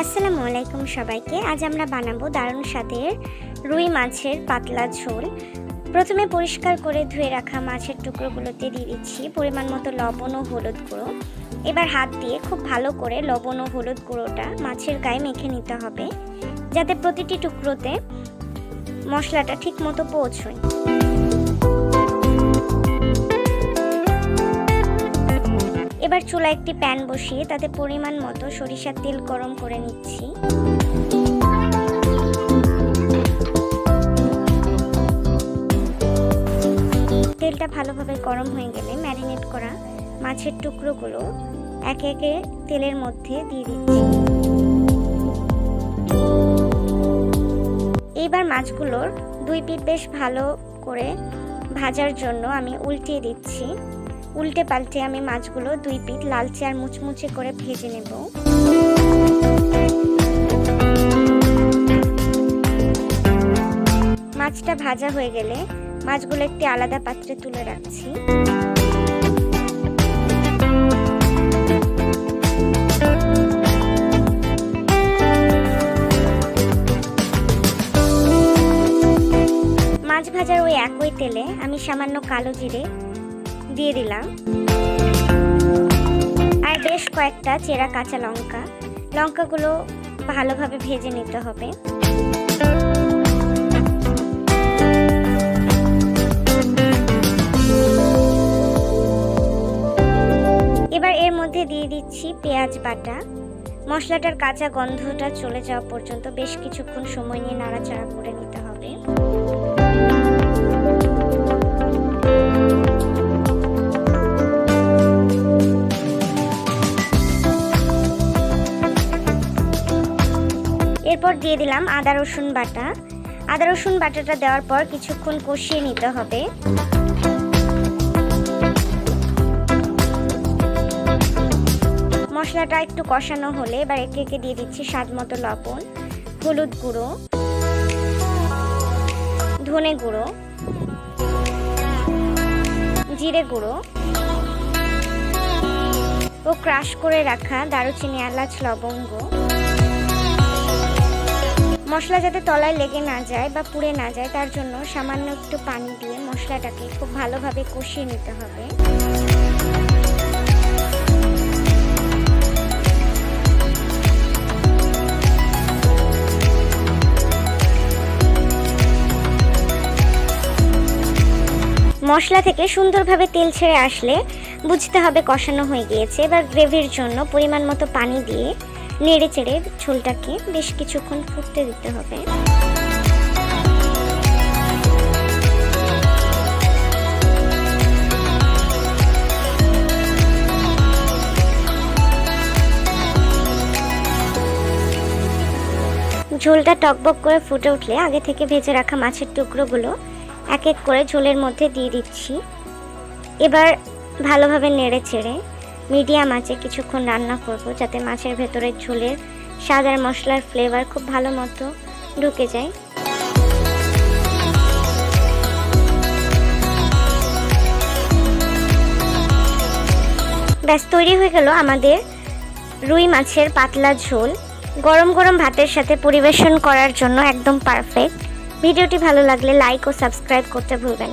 আসসালামু আলাইকুম সবাইকে। আজ আমরা বানাবো দারুণ স্বাদের রুই মাছের পাতলা ঝোল। প্রথমে পরিষ্কার করে ধুয়ে রাখা মাছের টুকরোগুলোতে দিয়ে দিচ্ছি পরিমাণ মতো লবণ ও হলুদ গুঁড়ো। এবার হাত দিয়ে খুব ভালো করে লবণ ও হলুদ গুঁড়োটা মাছের গায়ে মেখে নিতে হবে, যাতে প্রতিটি টুকরোতে মশলাটা ঠিক মতো পৌঁছয়। এবার চুলায় একটি প্যান বসিয়ে তাতে পরিমাণ মতো সরিষার তেল গরম করে নিচ্ছি। তেলটা ভালোভাবে গরম হয়ে গেলে ম্যারিনেট করা মাছের টুকরোগুলো একে একে তেলের মধ্যে দিয়ে দিচ্ছি। এইবার মাছগুলোর দুই পিঠ বেশ ভালো করে ভাজার জন্য আমি উল্টিয়ে দিচ্ছি। উল্টে পাল্টে আমি মাছগুলো দুই পিঠ লালচে আর মুচমুচে করে ভেজে নেব। মাছটা ভাজা হয়ে গেলে মাছগুলো একটি আলাদা পাত্রে তুলে রাখছি। মাছ ভাজার ওই একই তেলে আমি সামান্য কালো জিরে দিয়ে দিলাম আর বেশ কয়েকটা চেরা কাঁচা লঙ্কাগুলো ভালোভাবে ভেজে নিতে হবে। এবার এর মধ্যে দিয়ে দিচ্ছি পেঁয়াজ বাটা। মশলাটার কাঁচা গন্ধটা চলে যাওয়া পর্যন্ত বেশ কিছুক্ষণ সময় নিয়ে নাড়াচাড়া করে নিতে হবে। এরপর দিয়ে দিলাম আদা রসুন বাটা। আদা রসুন বাটাটা দেওয়ার পর কিছুক্ষণ কষিয়ে নিতে হবে। মশলাটা একটু কষানো হলে এবার একে একে দিয়ে দিচ্ছি স্বাদ মতো লবণ, হলুদ গুঁড়ো, ধনে গুঁড়ো, জিরে গুঁড়ো ও ক্রাশ করে রাখা দারুচিনি, এলাচ, লবঙ্গ। মশলা যাতে তলায় লেগে না যায় বা পুড়ে না যায় তার জন্য সামান্য একটু পানি দিয়ে মশলাটাকে খুব ভালোভাবে কষিয়ে নিতে হবে। মশলা থেকে সুন্দরভাবে তেল ছেড়ে আসলে বুঝতে হবে কষানো হয়ে গিয়েছে। এবার গ্রেভির জন্য পরিমাণ মতো পানি দিয়ে নেড়ে চেড়ে ঝোলটাকে বেশ কিছুক্ষণ ফুটতে দিতে হবে। ঝোলটা টকবক করে ফুটে উঠলে আগে থেকে ভেজে রাখা মাছের টুকরোগুলো এক এক করে ঝোলের মধ্যে দিয়ে দিচ্ছি। এবার ভালোভাবে নেড়ে চেড়ে মিডিয়াম আঁচে কিছুক্ষণ রান্না করব, যাতে মাছের ভেতরে ঝোলের স্বাদ আর মশলার ফ্লেভার খুব ভালো মতো ঢুকে যায়। ব্যাস তৈরি হয়ে গেল আমাদের রুই মাছের পাতলা ঝোল। গরম গরম ভাতের সাথে পরিবেশন করার জন্য একদম পারফেক্ট। ভিডিওটি ভালো লাগলে লাইক ও সাবস্ক্রাইব করতে ভুলবেন না।